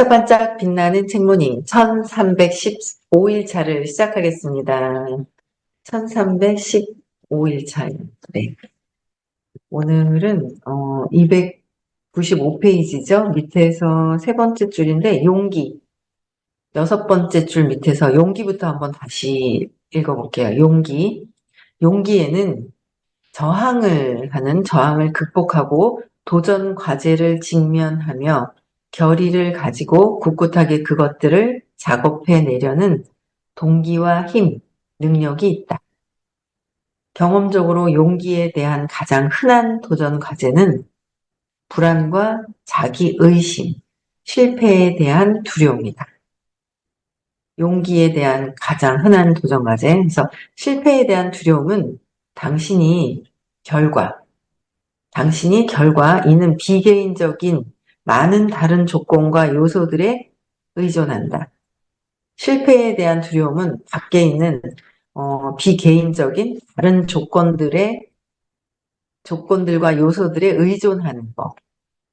반짝반짝 빛나는 책모닝 1315일차를 시작하겠습니다. 1315일차요. 네. 오늘은 295페이지죠. 밑에서 세 번째 줄인데 용기. 여섯 번째 줄 밑에서 용기부터 한번 다시 읽어볼게요. 용기. 용기에는 저항을 극복하고 도전 과제를 직면하며 결의를 가지고 굳굳하게 그것들을 작업해내려는 동기와 힘, 능력이 있다. 경험적으로 용기에 대한 가장 흔한 도전 과제는 불안과 자기의심, 실패에 대한 두려움이다. 용기에 대한 가장 흔한 도전 과제. 그래서 실패에 대한 두려움은 당신이 결과, 이는 비개인적인 많은 다른 조건과 요소들에 의존한다. 실패에 대한 두려움은 밖에 있는 비개인적인 다른 조건들과 요소들에 의존하는 거.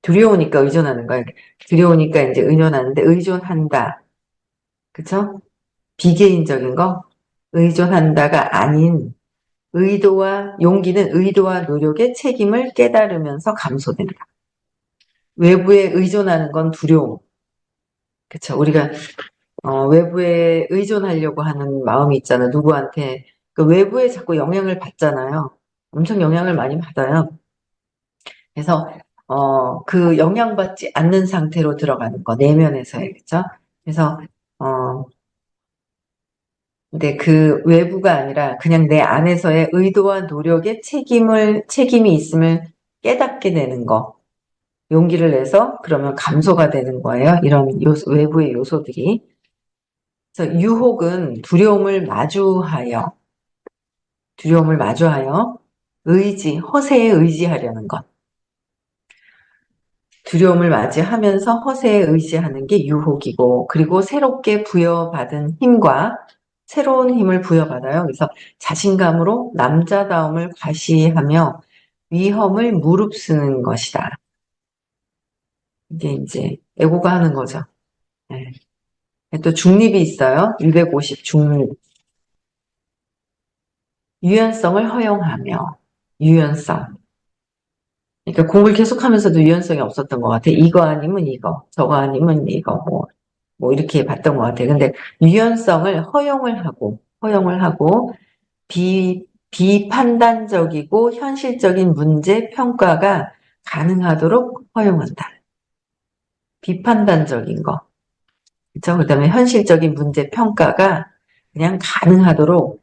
두려우니까 의존하는 거야. 두려우니까 이제 의존하는데 의존한다. 그쵸? 비개인적인 거 의존한다가 아닌 용기는 의도와 노력의 책임을 깨달으면서 감소된다. 외부에 의존하는 건 두려움. 그쵸. 우리가, 외부에 의존하려고 하는 마음이 있잖아. 누구한테. 그 외부에 자꾸 영향을 받잖아요. 엄청 영향을 많이 받아요. 그래서, 그 영향받지 않는 상태로 들어가는 거. 내면에서의, 그쵸. 그래서, 근데 그 외부가 아니라 그냥 내 안에서의 의도와 노력의 책임이 있음을 깨닫게 되는 거. 용기를 내서 그러면 감소가 되는 거예요. 이런 외부의 요소들이. 그래서 유혹은 두려움을 마주하여 허세에 의지하려는 것. 두려움을 맞이하면서 허세에 의지하는 게 유혹이고, 그리고 새롭게 부여받은 새로운 힘을 부여받아요. 그래서 자신감으로 남자다움을 과시하며 위험을 무릅쓰는 것이다. 이게 이제 에고가 하는 거죠. 네. 또 중립이 있어요. 250 중립. 유연성을 허용하며 유연성. 그러니까 공부를 계속하면서도 유연성이 없었던 것 같아. 이거 아니면 이거, 저거 아니면 이거, 뭐 이렇게 봤던 것 같아. 근데 유연성을 허용을 하고 비판단적이고 현실적인 문제 평가가 가능하도록 허용한다. 비판단적인 거. 그쵸? 그 다음에 현실적인 문제 평가가 그냥 가능하도록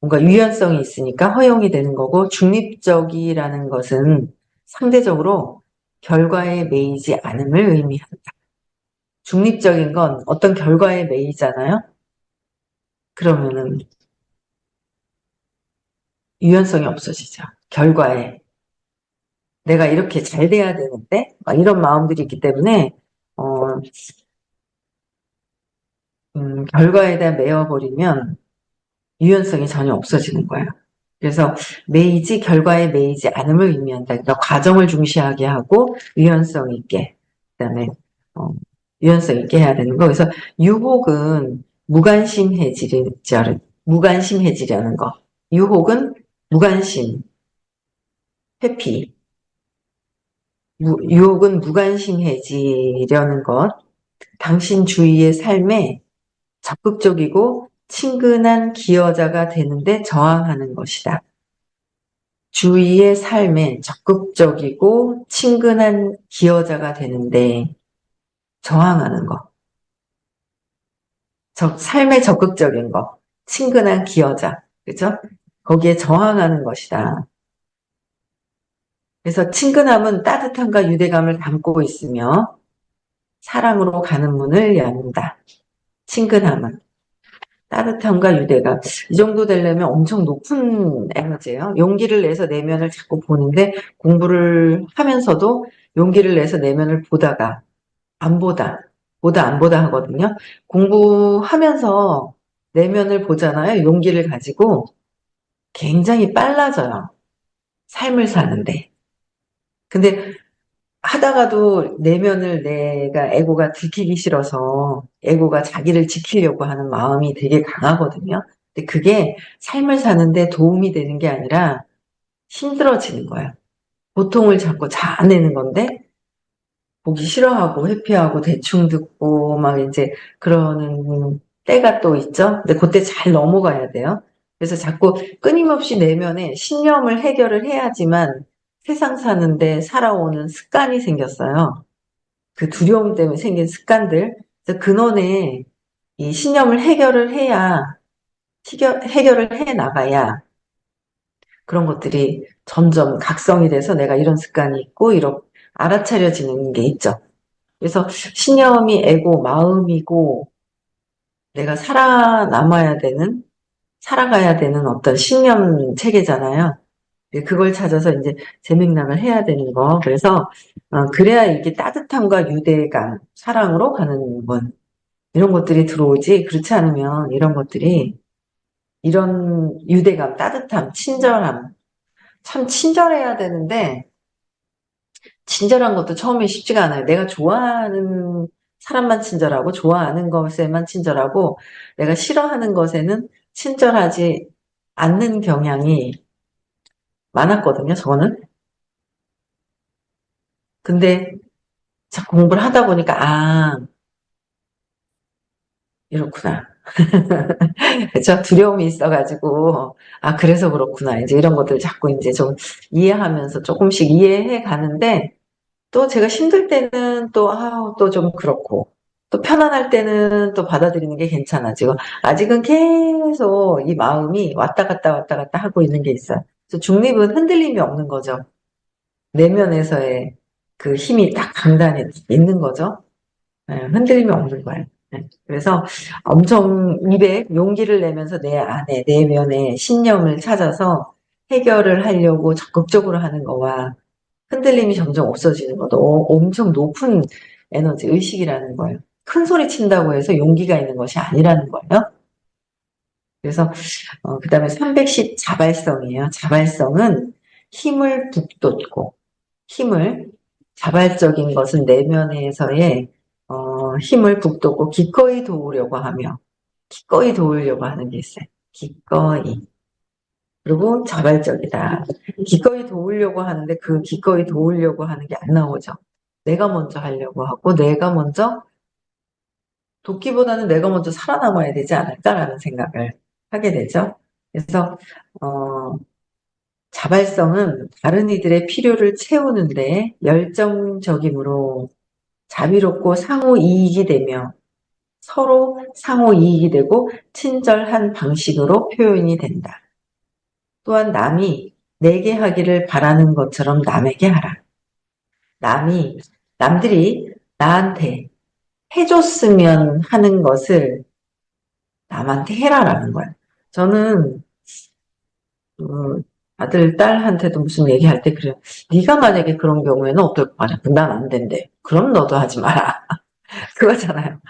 뭔가 유연성이 있으니까 허용이 되는 거고, 중립적이라는 것은 상대적으로 결과에 매이지 않음을 의미한다. 중립적인 건 어떤 결과에 매이잖아요? 그러면은 유연성이 없어지죠. 결과에. 내가 이렇게 잘 돼야 되는데, 막 이런 마음들이 있기 때문에, 결과에 대한 매여버리면 유연성이 전혀 없어지는 거예요. 그래서 결과에 매이지 않음을 의미한다. 그러니까 과정을 중시하게 하고 유연성 있게, 그다음에 유연성 있게 해야 되는 거. 그래서 유혹은 무관심해지려는 거. 유혹은 무관심, 회피. 유혹은 무관심해지려는 것. 당신 주위의 삶에 적극적이고 친근한 기여자가 되는데 저항하는 것이다. 주위의 삶에 적극적이고 친근한 기여자가 되는데 저항하는 거. 삶에 적극적인 거. 친근한 기여자. 그죠? 거기에 저항하는 것이다. 그래서 친근함은 따뜻함과 유대감을 담고 있으며 사랑으로 가는 문을 연다. 친근함은. 따뜻함과 유대감. 이 정도 되려면 엄청 높은 에너지예요. 용기를 내서 내면을 자꾸 보는데 공부를 하면서도 용기를 내서 내면을 보다가 안 보다 하거든요. 공부하면서 내면을 보잖아요. 용기를 가지고 굉장히 빨라져요. 삶을 사는데. 근데 하다가도 내면을 내가 에고가 들키기 싫어서 에고가 자기를 지키려고 하는 마음이 되게 강하거든요. 근데 그게 삶을 사는데 도움이 되는 게 아니라 힘들어지는 거예요. 고통을 자꾸 자아내는 건데 보기 싫어하고 회피하고 대충 듣고 막 이제 그러는 때가 또 있죠. 근데 그때 잘 넘어가야 돼요. 그래서 자꾸 끊임없이 내면에 신념을 해결을 해야지만 세상 사는데 살아오는 습관이 생겼어요. 그 두려움 때문에 생긴 습관들. 그래서 근원에 이 신념을 해결을 해야, 해결을 해 나가야 그런 것들이 점점 각성이 돼서 내가 이런 습관이 있고, 이렇게 알아차려지는 게 있죠. 그래서 신념이 에고, 마음이고, 내가 살아남아야 되는, 살아가야 되는 어떤 신념 체계잖아요. 그걸 찾아서 이제 재맥락을 해야 되는 거. 그래서, 그래야 이게 따뜻함과 유대감, 사랑으로 가는 건, 이런 것들이 들어오지. 그렇지 않으면 이런 것들이, 이런 유대감, 따뜻함, 친절함, 참 친절해야 되는데, 친절한 것도 처음에 쉽지가 않아요. 내가 좋아하는 사람만 친절하고, 좋아하는 것에만 친절하고, 내가 싫어하는 것에는 친절하지 않는 경향이 많았거든요, 저는. 근데 자꾸 공부를 하다 보니까, 아, 이렇구나. 그쵸? 두려움이 있어가지고, 아, 그래서 그렇구나. 이제 이런 것들 자꾸 이제 좀 이해하면서 조금씩 이해해 가는데, 또 제가 힘들 때는 또, 아, 또 좀 그렇고, 또 편안할 때는 또 받아들이는 게 괜찮아지고, 아직은 계속 이 마음이 왔다 갔다 하고 있는 게 있어요. 그래서 중립은 흔들림이 없는 거죠. 내면에서의 그 힘이 딱 강단에 있는 거죠. 네, 흔들림이 없는 거예요. 네, 그래서 엄청 입에 용기를 내면서 내 안에, 내면에 신념을 찾아서 해결을 하려고 적극적으로 하는 거와 흔들림이 점점 없어지는 것도 엄청 높은 에너지, 의식이라는 거예요. 큰 소리 친다고 해서 용기가 있는 것이 아니라는 거예요. 그래서 그 다음에 310 자발성이에요. 자발성은 힘을 북돋고 힘을 자발적인 것은 내면에서의 힘을 북돋고 기꺼이 도우려고 하며 기꺼이 도우려고 하는 게 있어요. 기꺼이. 그리고 자발적이다. 기꺼이 도우려고 하는데 그 기꺼이 도우려고 하는 게 안 나오죠. 내가 먼저 하려고 하고 내가 먼저 돕기보다는 내가 먼저 살아남아야 되지 않을까라는 생각을 하게 되죠. 그래서 자발성은 다른 이들의 필요를 채우는데 열정적이므로 자비롭고 상호 이익이 되며 서로 상호 이익이 되고 친절한 방식으로 표현이 된다. 또한 남이 내게 하기를 바라는 것처럼 남에게 하라. 남이, 남들이 나한테 해줬으면 하는 것을 남한테 해라라는 거야. 저는 그 아들, 딸한테도 무슨 얘기할 때 그래요. 네가 만약에 그런 경우에는 어떨 거 아니야. 난 안 된대. 그럼 너도 하지 마라. 그거잖아요.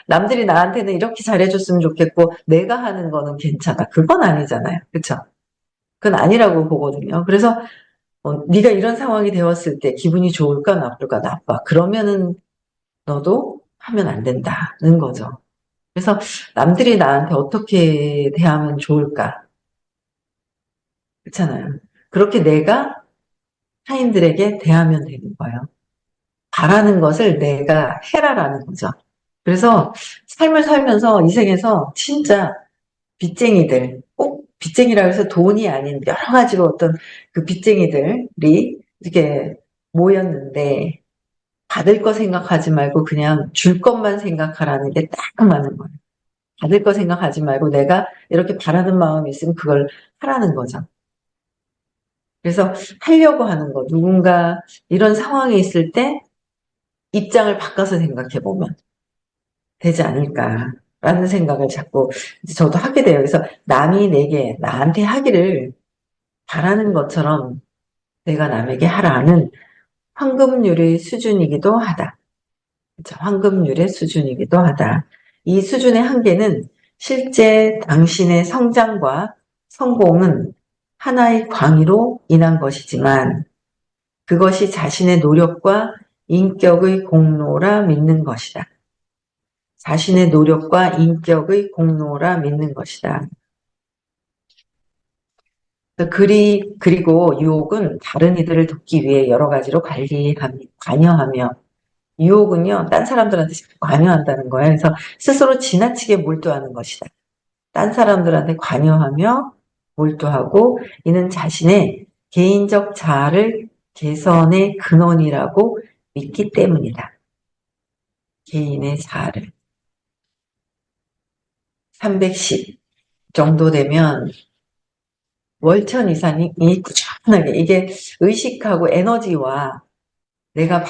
남들이 나한테는 이렇게 잘해줬으면 좋겠고 내가 하는 거는 괜찮아. 그건 아니잖아요. 그쵸? 그건 아니라고 보거든요. 그래서 네가 이런 상황이 되었을 때 기분이 좋을까 나쁠까 나빠. 그러면은 너도 하면 안 된다는 거죠. 그래서 남들이 나한테 어떻게 대하면 좋을까? 그렇잖아요. 그렇게 내가 타인들에게 대하면 되는 거예요. 바라는 것을 내가 해라라는 거죠. 그래서 삶을 살면서 이 생에서 진짜 빚쟁이들, 꼭 빚쟁이라고 해서 돈이 아닌 여러 가지로 어떤 그 빚쟁이들이 이렇게 모였는데 받을 거 생각하지 말고 그냥 줄 것만 생각하라는 게 딱 맞는 거예요. 받을 거 생각하지 말고 내가 이렇게 바라는 마음이 있으면 그걸 하라는 거죠. 그래서 하려고 하는 거, 누군가 이런 상황에 있을 때 입장을 바꿔서 생각해 보면 되지 않을까라는 생각을 자꾸 저도 하게 돼요. 그래서 남이 내게, 나한테 하기를 바라는 것처럼 내가 남에게 하라는 황금률의 수준이기도 하다. 그쵸? 황금률의 수준이기도 하다. 이 수준의 한계는 실제 당신의 성장과 성공은 하나의 광의로 인한 것이지만 그것이 자신의 노력과 인격의 공로라 믿는 것이다. 자신의 노력과 인격의 공로라 믿는 것이다. 그리고 유혹은 다른 이들을 돕기 위해 여러 가지로 관여하며, 유혹은요, 딴 사람들한테 관여한다는 거예요. 그래서 스스로 지나치게 몰두하는 것이다. 딴 사람들한테 관여하며 몰두하고, 이는 자신의 개인적 자아를 개선의 근원이라고 믿기 때문이다. 개인의 자아를. 310 정도 되면 월천 이상이 꾸준하게, 이게 의식하고 에너지와 내가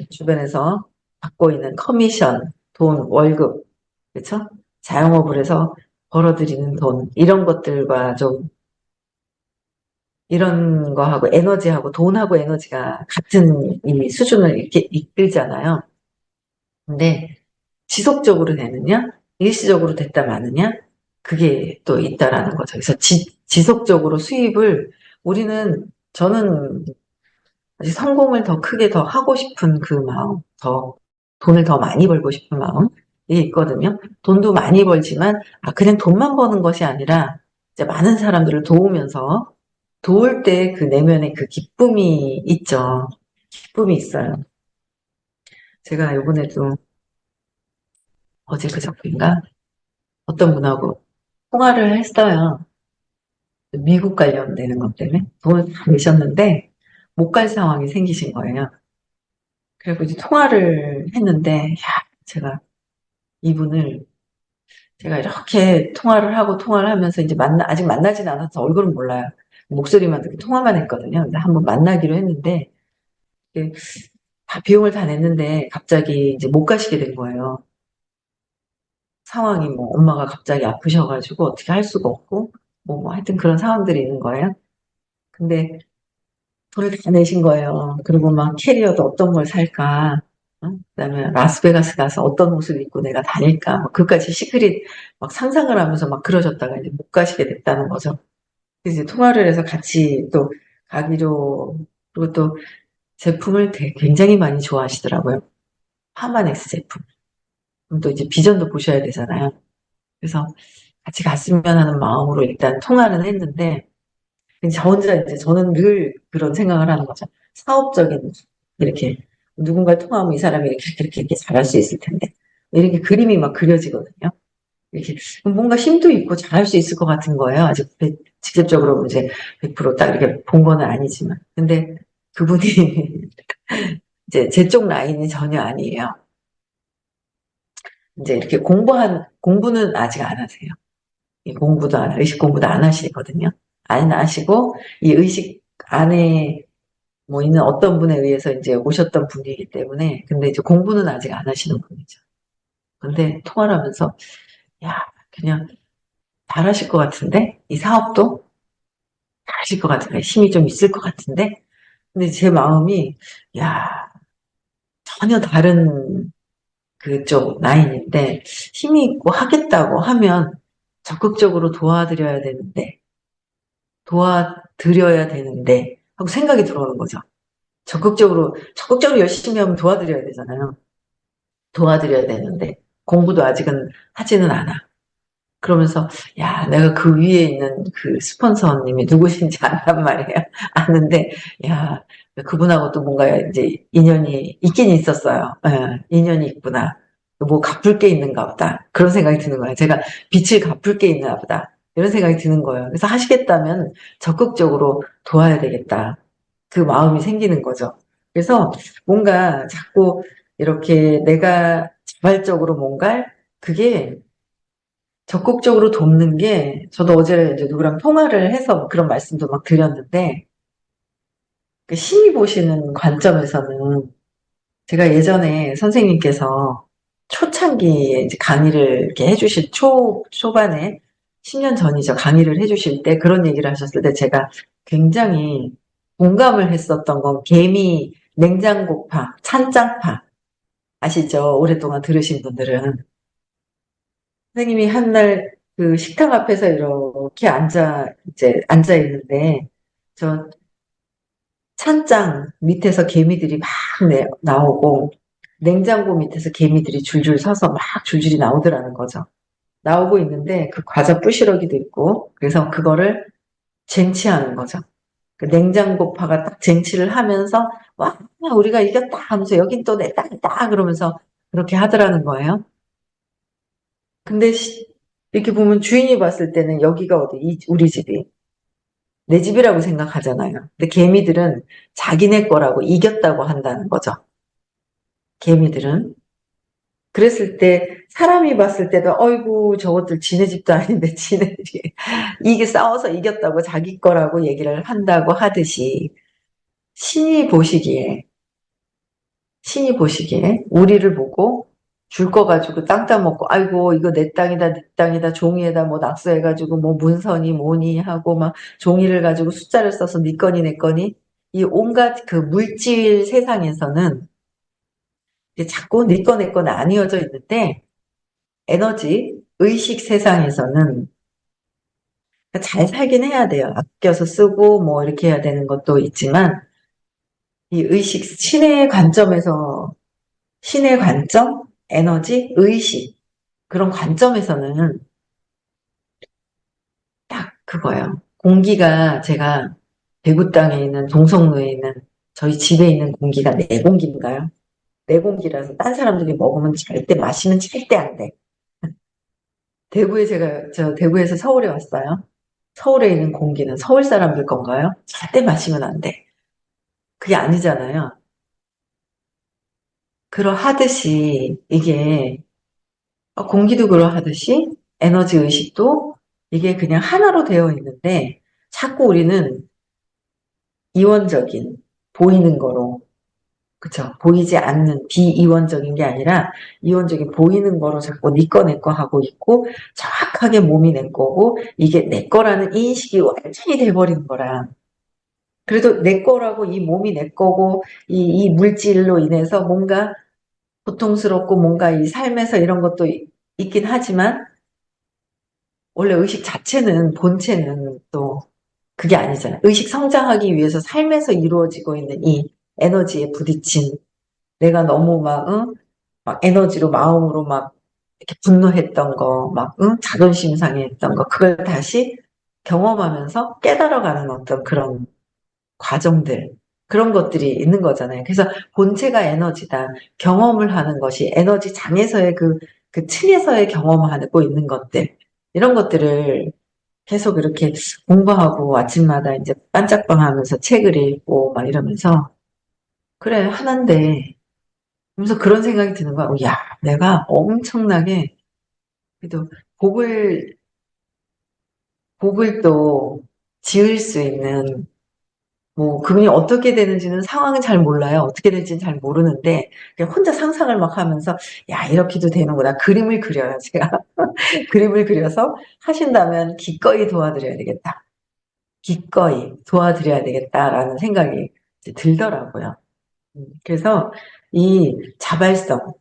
주변에서 받고 있는 커미션, 돈, 월급, 그렇죠? 자영업을 해서 벌어들이는 돈, 이런 것들과 좀, 이런 거하고 에너지하고 돈하고 에너지가 같은 이 수준을 이렇게 이끌잖아요. 근데 지속적으로 되느냐, 일시적으로 됐다 마느냐, 그게 또 있다라는 거죠. 그래서 지속적으로 수입을 저는 아직 성공을 더 크게 더 하고 싶은 그 마음, 돈을 더 많이 벌고 싶은 마음이 있거든요. 돈도 많이 벌지만, 그냥 돈만 버는 것이 아니라, 이제 많은 사람들을 도울 때 그 내면의 그 기쁨이 있죠. 기쁨이 있어요. 제가 요번에도 어제 그저께인가 어떤 분하고 통화를 했어요. 미국 관련되는 것 때문에 돈을 다 내셨는데 못 갈 상황이 생기신 거예요. 그리고 이제 통화를 했는데, 제가 이분을 제가 이렇게 통화를 하면서 이제 아직 만나진 않아서 얼굴은 몰라요. 목소리만 듣고 통화만 했거든요. 근데 한번 만나기로 했는데, 이게 비용을 다 냈는데 갑자기 이제 못 가시게 된 거예요. 상황이 뭐 엄마가 갑자기 아프셔가지고 어떻게 할 수가 없고, 하여튼 그런 상황들이 있는 거예요. 근데 돈을 다 내신 거예요. 그리고 막 캐리어도 어떤 걸 살까, 그다음에 라스베가스 가서 어떤 옷을 입고 내가 다닐까, 그까지 시크릿 막 상상을 하면서 막 그러셨다가 이제 못 가시게 됐다는 거죠. 그래서 이제 통화를 해서 같이 또 가기로, 그리고 또 제품을 굉장히 많이 좋아하시더라고요. 파마넥스 제품. 그럼 또 이제 비전도 보셔야 되잖아요. 그래서 같이 갔으면 하는 마음으로 일단 통화는 했는데, 저 혼자 이제 저는 늘 그런 생각을 하는 거죠. 사업적인, 이렇게 누군가를 통화하면 이 사람이 이렇게 잘할 수 있을 텐데. 이렇게 그림이 막 그려지거든요. 이렇게 뭔가 힘도 있고 잘할 수 있을 것 같은 거예요. 아직 직접적으로 이제 100%딱 이렇게 본 건 아니지만. 근데 그분이 이제 제 쪽 라인이 전혀 아니에요. 이제 이렇게 공부는 아직 안 하세요. 의식 공부도 안 하시거든요. 안 하시고, 이 의식 안에 있는 어떤 분에 의해서 이제 오셨던 분이기 때문에, 근데 이제 공부는 아직 안 하시는 분이죠. 근데 통화를 하면서, 야, 그냥 잘하실 것 같은데? 이 사업도 잘하실 것 같은데? 힘이 좀 있을 것 같은데? 근데 제 마음이, 야, 전혀 다른 그쪽 라인인데, 힘이 있고 하겠다고 하면 적극적으로 도와드려야 되는데, 하고 생각이 들어오는 거죠. 적극적으로 열심히 하면 도와드려야 되잖아요. 도와드려야 되는데, 공부도 아직은 하지는 않아. 그러면서, 야, 내가 그 위에 있는 그 스폰서님이 누구신지 안단 말이에요. 아는데, 야, 그분하고 또 뭔가 이제 인연이 있긴 있었어요. 예, 인연이 있구나. 뭐 갚을 게 있는가 보다. 그런 생각이 드는 거예요. 제가 빚을 갚을 게 있나 보다. 이런 생각이 드는 거예요. 그래서 하시겠다면 적극적으로 도와야 되겠다. 그 마음이 생기는 거죠. 그래서 뭔가 자꾸 이렇게 내가 자발적으로 그게 적극적으로 돕는 게, 저도 어제 이제 누구랑 통화를 해서 그런 말씀도 막 드렸는데, 그 심히 보시는 관점에서는, 제가 예전에 선생님께서 초창기에 이제 강의를 이렇게 초반에 10년 전이죠. 강의를 해주실 때 그런 얘기를 하셨을 때 제가 굉장히 공감을 했었던 건, 냉장고파, 찬장파. 아시죠? 오랫동안 들으신 분들은. 선생님이 한 날 그 식탁 앞에서 이렇게 앉아 있는데, 저 찬장 밑에서 개미들이 막 나오고, 냉장고 밑에서 개미들이 줄줄 서서 막 줄줄이 나오더라는 거죠. 나오고 있는데 그 과자 부시러기도 있고, 그래서 그거를 쟁취하는 거죠. 그 냉장고파가 딱 쟁취를 하면서 와, 우리가 이겼다 하면서 여긴 또 내 땅이다 그러면서 그렇게 하더라는 거예요. 근데 이렇게 보면 주인이 봤을 때는 여기가 어디 우리 집이 내 집이라고 생각하잖아요. 근데 개미들은 자기네 거라고 이겼다고 한다는 거죠. 개미들은. 그랬을 때 사람이 봤을 때도 어이구 저것들 지네 집도 아닌데 지네들이 이게 싸워서 이겼다고 자기 거라고 얘기를 한다고 하듯이 신이 보시기에 신이 보시기에 우리를 보고 줄 거 가지고 땅 따먹고 아이고 이거 내 땅이다 내 땅이다 종이에다 뭐 낙서해가지고 뭐 문서니 뭐니 하고 막 종이를 가지고 숫자를 써서 네 거니 내 거니 이 온갖 그 물질 세상에서는 이제 자꾸 네 거 내 거 나뉘어져 있는데 에너지 의식 세상에서는 잘 살긴 해야 돼요. 아껴서 쓰고 뭐 이렇게 해야 되는 것도 있지만 이 의식 신의 관점, 에너지, 의식 그런 관점에서는 딱 그거예요. 공기가 제가 대구 땅에 있는 동성로에 있는 저희 집에 있는 공기가 내 공기인가요? 내 공기라서 딴 사람들이 먹으면 절대 마시면 절대 안 돼. 저 대구에서 서울에 왔어요. 서울에 있는 공기는 서울 사람들 건가요? 절대 마시면 안 돼. 그게 아니잖아요. 그러하듯이 이게 공기도 그러하듯이 에너지 의식도 이게 그냥 하나로 되어 있는데 자꾸 우리는 이원적인 보이는 거로 그쵸 보이지 않는 비이원적인 게 아니라 이원적인 보이는 거로 자꾸 네 거 내 거 하고 있고 정확하게 몸이 내 거고 이게 내 거라는 인식이 완전히 돼버리는 거라 그래도 내 거라고 이 몸이 내 거고 이 물질로 인해서 뭔가 고통스럽고 뭔가 이 삶에서 이런 것도 있긴 하지만 원래 의식 자체는 본체는 또 그게 아니잖아요. 의식 성장하기 위해서 삶에서 이루어지고 있는 이 에너지에 부딪힌 내가 너무 막, 응? 막 에너지로 마음으로 막 이렇게 분노했던 거, 막, 응? 자존심 상해했던 거, 그걸 다시 경험하면서 깨달아가는 어떤 그런 과정들, 그런 것들이 있는 거잖아요. 그래서 본체가 에너지다. 경험을 하는 것이 에너지 장에서의 그 층에서의 경험하고 있는 것들, 이런 것들을 계속 이렇게 공부하고 아침마다 이제 빤짝방 하면서 책을 읽고 막 이러면서, 그래, 하나인데, 그러면서 그런 생각이 드는 거야. 야, 내가 엄청나게, 그래도 곡을, 곡을 또 지을 수 있는 뭐 그분이 어떻게 되는지는 상황은 잘 몰라요. 어떻게 될지는 잘 모르는데 그냥 혼자 상상을 막 하면서 야 이렇게도 되는구나. 그림을 그려요. 제가 그림을 그려서 하신다면 기꺼이 도와드려야 되겠다. 기꺼이 도와드려야 되겠다라는 생각이 이제 들더라고요. 그래서 이 자발성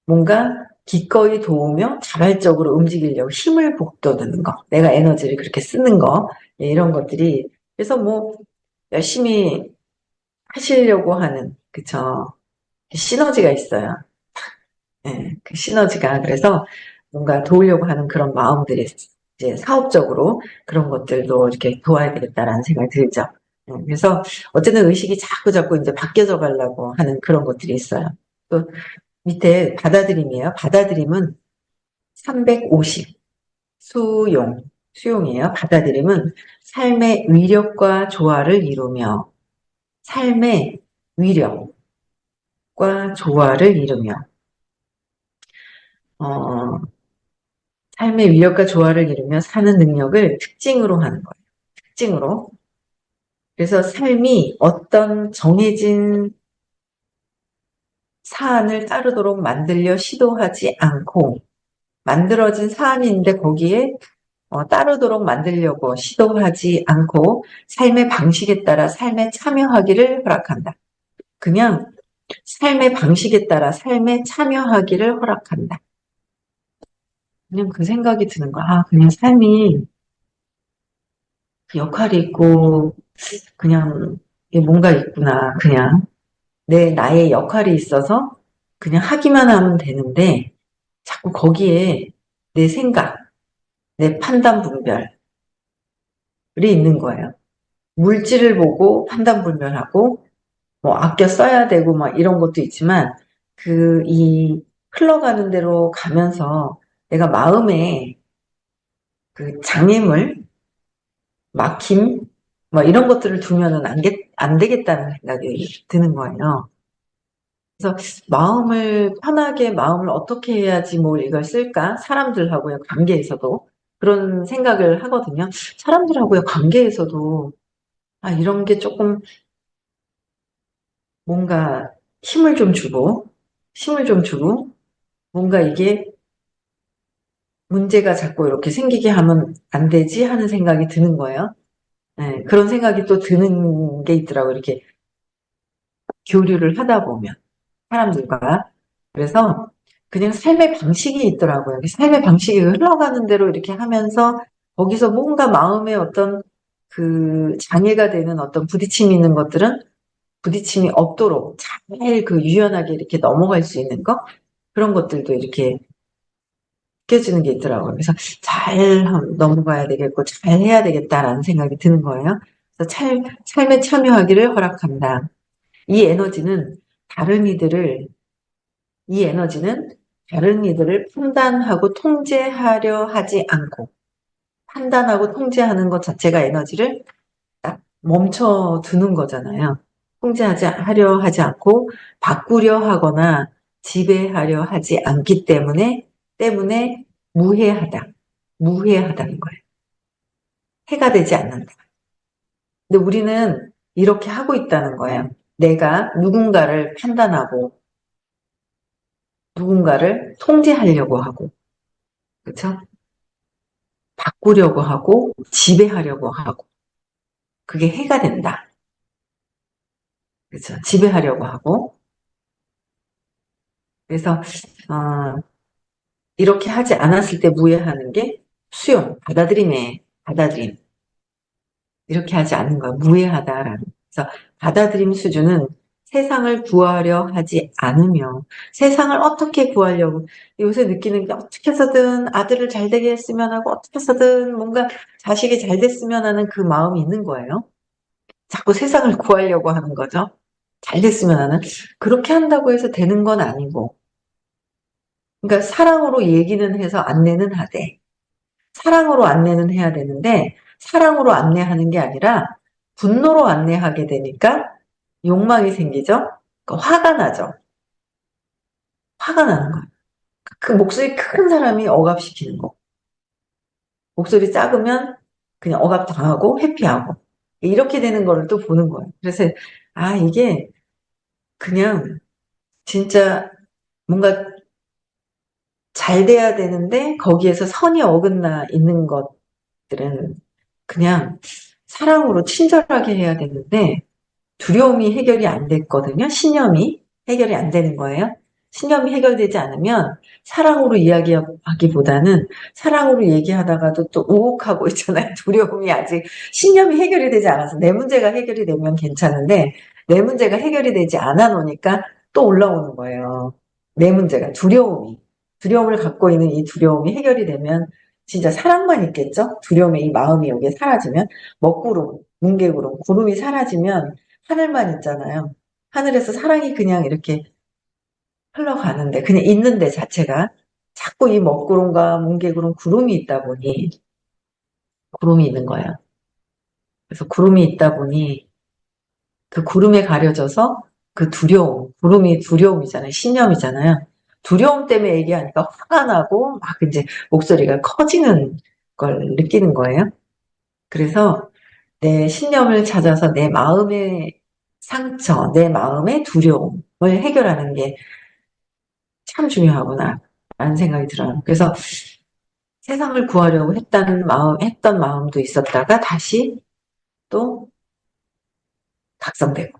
뭔가 기꺼이 도우며 자발적으로 움직이려고 힘을 북돋우는 거, 내가 에너지를 그렇게 쓰는 거 이런 것들이 그래서 뭐 열심히 하시려고 하는, 그쵸. 시너지가 있어요. 예, 그 시너지가. 그래서 뭔가 도우려고 하는 그런 마음들이 이제 사업적으로 그런 것들도 이렇게 도와야 되겠다라는 생각이 들죠. 그래서 어쨌든 의식이 자꾸 이제 바뀌어져 가려고 하는 그런 것들이 있어요. 또 밑에 받아들임이에요. 받아들임은 350. 수용이에요. 받아들임은 삶의 위력과 조화를 이루며 삶의 위력, 과 조화를 이루며 어, 삶의 위력과 조화를 이루며 사는 능력을 특징으로 하는 거예요. 특징으로. 그래서 삶이 어떤 정해진 사안을 따르도록 만들려 시도하지 않고 만들어진 사안인데 거기에 따르도록 만들려고 시도하지 않고 삶의 방식에 따라 삶에 참여하기를 허락한다. 그냥 삶의 방식에 따라 삶에 참여하기를 허락한다. 그냥 그 생각이 드는 거야. 아, 그냥 삶이 그 역할이 있고, 그냥 뭔가 있구나. 그냥 나의 역할이 있어서 그냥 하기만 하면 되는데 자꾸 거기에 내 생각, 내 판단 분별이 있는 거예요. 물질을 보고 판단 분별하고 뭐 아껴 써야 되고 막 이런 것도 있지만 이 흘러가는 대로 가면서 내가 마음에 그 장애물, 막힘, 뭐 이런 것들을 두면은 안 되겠다는 생각이 드는 거예요. 그래서 편하게 마음을 어떻게 해야지 뭐 이걸 쓸까? 사람들하고의 관계에서도 그런 생각을 하거든요. 사람들하고의 관계에서도 이런 게 조금 뭔가 힘을 좀 주고, 뭔가 이게 문제가 자꾸 이렇게 생기게 하면 안 되지 하는 생각이 드는 거예요. 네, 그런 생각이 또 드는 게 있더라고요. 이렇게 교류를 하다 보면, 사람들과. 그래서 그냥 삶의 방식이 있더라고요. 삶의 방식이 흘러가는 대로 이렇게 하면서 거기서 뭔가 마음에 어떤 그 장애가 되는 어떤 부딪힘이 있는 것들은 부딪힘이 없도록 잘 유연하게 이렇게 넘어갈 수 있는 거? 그런 것들도 이렇게 느껴지는 게 있더라고요. 그래서 넘어가야 되겠고, 잘 해야 되겠다라는 생각이 드는 거예요. 그래서 삶에 참여하기를 허락한다. 이 에너지는 다른 이들을, 이 에너지는 다른 이들을 판단하고 통제하려 하지 않고, 판단하고 통제하는 것 자체가 에너지를 딱 멈춰 두는 거잖아요. 하려 하지 않고, 바꾸려 하거나 지배하려 하지 않기 때문에 무해하다. 무해하다는 거예요. 해가 되지 않는다. 근데 우리는 이렇게 하고 있다는 거예요. 내가 누군가를 판단하고, 누군가를 통제하려고 하고, 그쵸? 바꾸려고 하고, 지배하려고 하고, 그게 해가 된다. 그쵸? 지배하려고 하고. 그래서, 어, 이렇게 하지 않았을 때 무해하는 게 받아들임. 이렇게 하지 않는 거야. 무해하다라는. 그래서 받아들임 수준은 세상을 구하려 하지 않으며 세상을 어떻게 구하려고 요새 느끼는 게 어떻게 해서든 아들을 잘 되게 했으면 하고 어떻게 해서든 뭔가 자식이 잘 됐으면 하는 그 마음이 있는 거예요. 자꾸 세상을 구하려고 하는 거죠. 잘 됐으면 하는. 그렇게 한다고 해서 되는 건 아니고. 그러니까 사랑으로 얘기는 해서 안내는 하되 사랑으로 안내는 해야 되는데 사랑으로 안내하는 게 아니라 분노로 안내하게 되니까 욕망이 생기죠. 그러니까 화가 나죠. 화가 나는 거예요. 그 목소리 큰 사람이 억압시키는 거. 목소리 작으면 그냥 억압당하고 회피하고 이렇게 되는 거를 또 보는 거예요. 그래서 이게 그냥 진짜 뭔가 잘 돼야 되는데 거기에서 선이 어긋나 있는 것들은 그냥 사랑으로 친절하게 해야 되는데 두려움이 해결이 안 됐거든요. 신념이 해결이 안 되는 거예요. 신념이 해결되지 않으면 사랑으로 이야기하기보다는 사랑으로 얘기하다가도 또 우혹하고 있잖아요. 두려움이 아직 신념이 해결이 되지 않아서 내 문제가 해결이 되면 괜찮은데 내 문제가 해결이 되지 않아 놓으니까 또 올라오는 거예요. 내 문제가 두려움을 갖고 있는 이 두려움이 해결이 되면 진짜 사랑만 있겠죠? 두려움의 이 마음이 여기에 사라지면 먹구름, 뭉게구름, 구름이 사라지면 하늘만 있잖아요. 하늘에서 사랑이 그냥 이렇게 흘러가는데, 그냥 있는 데 자체가 자꾸 이 먹구름과 뭉게구름, 구름이 있다 보니, 구름이 있는 거예요. 그래서 구름이 있다 보니, 그 구름에 가려져서 그 구름이 두려움이잖아요. 신념이잖아요. 두려움 때문에 얘기하니까 화가 나고, 막 이제 목소리가 커지는 걸 느끼는 거예요. 그래서 내 신념을 찾아서 내 마음의 상처, 내 마음의 두려움을 해결하는 게 참 중요하구나, 라는 생각이 들어요. 그래서 세상을 구하려고 했던 마음도 있었다가 다시 또 각성되고,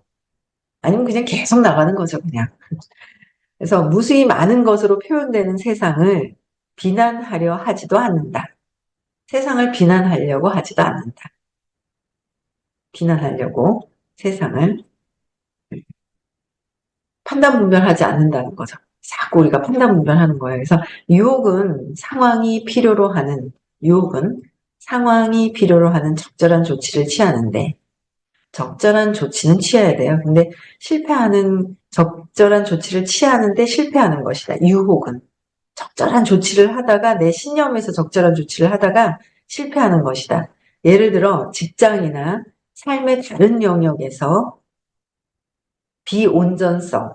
아니면 그냥 계속 나가는 거죠, 그냥. 그래서 무수히 많은 것으로 표현되는 세상을 비난하려 하지도 않는다. 세상을 비난하려고 하지도 않는다. 비난하려고. 세상을 판단분별하지 않는다는 거죠. 자꾸 우리가 판단분별하는 거예요. 그래서 유혹은 상황이 필요로 하는 적절한 조치를 취하는데, 적절한 조치는 취해야 돼요. 근데 적절한 조치를 취하는데 실패하는 것이다. 유혹은. 적절한 조치를 하다가 내 신념에서 적절한 조치를 하다가 실패하는 것이다. 예를 들어 직장이나 삶의 다른 영역에서 비온전성,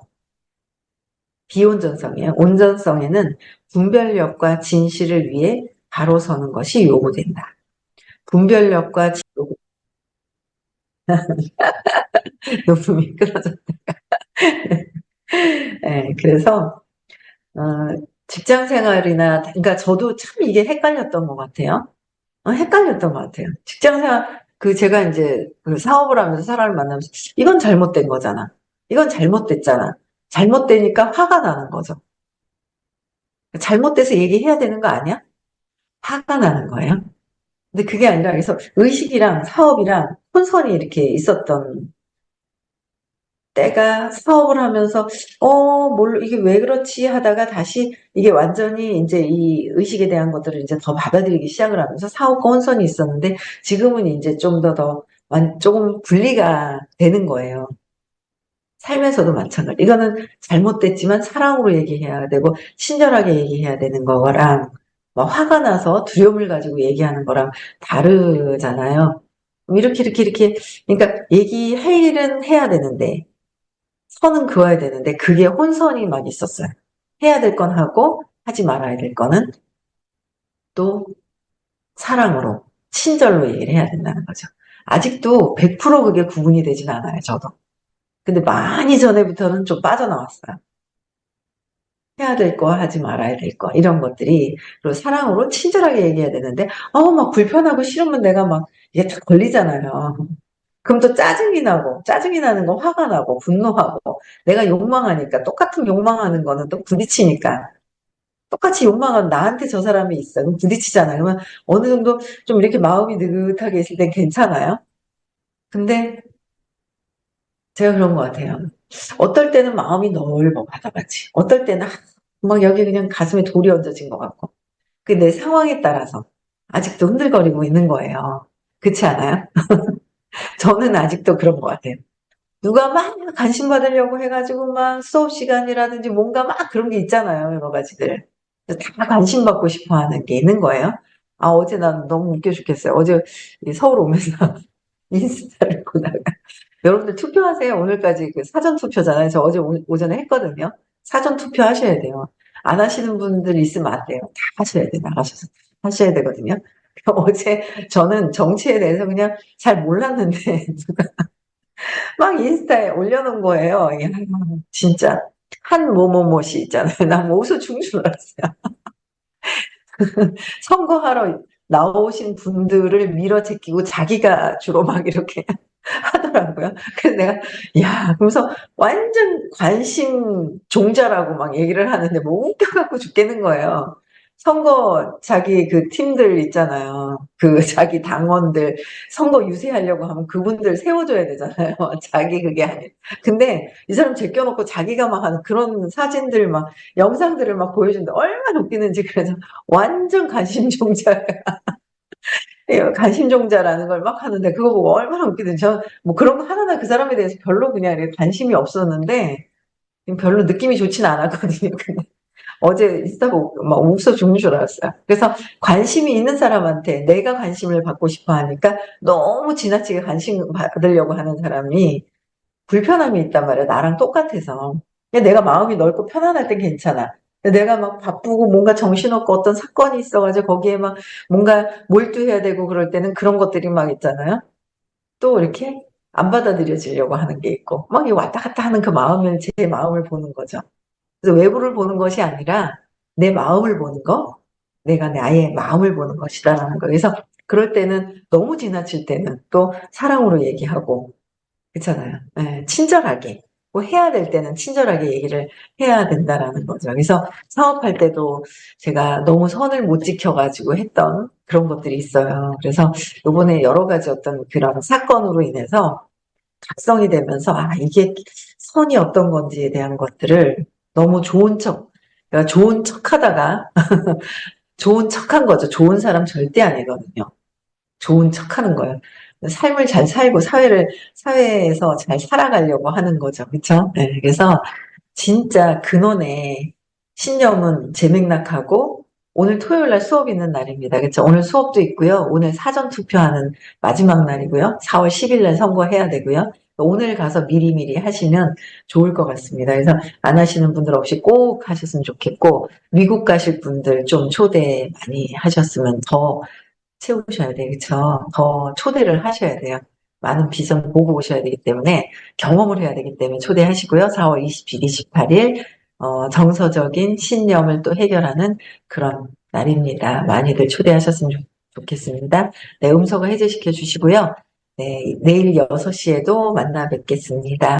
비온전성이에요. 온전성에는 분별력과 진실을 위해 바로 서는 것이 요구된다. 분별력과 높음이 끊어졌다. 네, 그래서 어, 직장 생활이나 그러니까 저도 참 이게 헷갈렸던 것 같아요. 헷갈렸던 것 같아요. 직장 생활 제가 이제 그 사업을 하면서 사람을 만나면서 이건 잘못된 거잖아. 이건 잘못됐잖아. 잘못되니까 화가 나는 거죠. 잘못돼서 얘기해야 되는 거 아니야? 화가 나는 거예요. 근데 그게 아니라 그래서 의식이랑 사업이랑 혼선이 이렇게 있었던 때가 사업을 하면서 이게 왜 그렇지 하다가 다시 이게 완전히 이제 이 의식에 대한 것들을 이제 더 받아들이기 시작을 하면서 사업과 혼선이 있었는데 지금은 이제 좀 조금 분리가 되는 거예요. 삶에서도 마찬가지. 이거는 잘못됐지만 사랑으로 얘기해야 되고 친절하게 얘기해야 되는 거랑 막 화가 나서 두려움을 가지고 얘기하는 거랑 다르잖아요. 이렇게 그러니까 얘기할 일은 해야 되는데 선은 그어야 되는데 그게 혼선이 막 있었어요. 해야 될 건 하고 하지 말아야 될 거는 또 사랑으로 친절로 얘기를 해야 된다는 거죠. 아직도 100% 그게 구분이 되진 않아요, 저도. 근데 많이 전에부터는 좀 빠져나왔어요. 해야 될 거, 하지 말아야 될 거, 이런 것들이. 그리고 사랑으로 친절하게 얘기해야 되는데, 막 불편하고 싫으면 내가 막, 이게 다 걸리잖아요. 그럼 또 짜증이 나는 건 화가 나고, 분노하고, 내가 욕망하니까, 똑같은 욕망하는 거는 또 부딪히니까. 똑같이 욕망한 나한테 저 사람이 있어. 그럼 부딪히잖아요. 그러면 어느 정도 좀 이렇게 마음이 느긋하게 있을 땐 괜찮아요. 근데 제가 그런 것 같아요. 어떨 때는 마음이 넓어, 바다같이. 어떨 때는 막 여기 그냥 가슴에 돌이 얹어진 것 같고. 그 내 상황에 따라서 아직도 흔들거리고 있는 거예요. 그렇지 않아요? 저는 아직도 그런 것 같아요. 누가 막 관심 받으려고 해가지고 막 수업 시간이라든지 뭔가 막 그런 게 있잖아요. 여러 가지들. 다 관심 받고 싶어 하는 게 있는 거예요. 어제 난 너무 웃겨 죽겠어요. 어제 서울 오면서 인스타를 보다가 여러분들 투표하세요. 오늘까지 그 사전 투표잖아요. 저 어제 오전에 했거든요. 사전 투표 하셔야 돼요. 안 하시는 분들 있으면 안 돼요. 다 하셔야 돼요. 나가셔서 하셔야 되거든요. 어제 저는 정치에 대해서 그냥 잘 몰랐는데 막 인스타에 올려놓은 거예요. 야, 진짜 한 뭐뭐뭐씨 있잖아요. 나 뭐 웃어 죽는 줄 알았어요. 선거하러 나오신 분들을 밀어제끼고 자기가 주로 막 이렇게 하더라고요. 그래서 내가 그래서 완전 관심 종자라고 막 얘기를 하는데 뭐 웃겨갖고 죽겠는 거예요. 선거 자기 그 팀들 있잖아요. 그 자기 당원들 선거 유세하려고 하면 그분들 세워줘야 되잖아요. 자기 그게 아니에요. 근데 이 사람 제껴놓고 자기가 막 하는 그런 사진들 막 영상들을 막 보여준다. 얼마나 웃기는지 그래서 완전 관심 종자 관심종자라는 걸 막 하는데 그거 보고 얼마나 웃기든지 저 뭐 그런 거 하나나 그 사람에 대해서 별로 그냥 이렇게 관심이 없었는데 별로 느낌이 좋진 않았거든요. 근데 어제 인스타 보고 막 웃어 죽는 줄 알았어요. 그래서 관심이 있는 사람한테 내가 관심을 받고 싶어 하니까 너무 지나치게 관심 받으려고 하는 사람이 불편함이 있단 말이야. 나랑 똑같아서. 내가 마음이 넓고 편안할 땐 괜찮아. 내가 막 바쁘고 뭔가 정신없고 어떤 사건이 있어가지고 거기에 막 뭔가 몰두해야 되고 그럴 때는 그런 것들이 막 있잖아요. 또 이렇게 안 받아들여지려고 하는 게 있고 막 이 왔다 갔다 하는 그 마음을 제 마음을 보는 거죠. 그래서 외부를 보는 것이 아니라 내 마음을 보는 거, 내가 나의 마음을 보는 것이다라는 거. 그래서 그럴 때는 너무 지나칠 때는 또 사랑으로 얘기하고 그렇잖아요. 예, 친절하게. 뭐 해야 될 때는 친절하게 얘기를 해야 된다라는 거죠. 그래서 사업할 때도 제가 너무 선을 못 지켜가지고 했던 그런 것들이 있어요. 그래서 요번에 여러 가지 어떤 그런 사건으로 인해서 각성이 되면서, 이게 선이 어떤 건지에 대한 것들을 너무 좋은 척, 그러니까 좋은 척 하다가, 좋은 척 한 거죠. 좋은 사람 절대 아니거든요. 좋은 척 하는 거예요. 삶을 잘 살고 사회에서 잘 살아가려고 하는 거죠. 그쵸? 네, 그래서 진짜 근원에 신념은 제맥락하고 오늘 토요일 날 수업 있는 날입니다. 그쵸? 오늘 수업도 있고요. 오늘 사전 투표하는 마지막 날이고요. 4월 10일 날 선거해야 되고요. 오늘 가서 미리미리 하시면 좋을 것 같습니다. 그래서 안 하시는 분들 없이 꼭 하셨으면 좋겠고, 미국 가실 분들 좀 초대 많이 하셨으면 더 채우셔야 돼요. 그쵸? 더 초대를 하셔야 돼요. 많은 비전 보고 오셔야 되기 때문에 경험을 해야 되기 때문에 초대하시고요. 4월 27, 28일 정서적인 신념을 또 해결하는 그런 날입니다. 많이들 초대하셨으면 좋겠습니다. 네, 음소거 해제시켜 주시고요. 네, 내일 6시에도 만나 뵙겠습니다.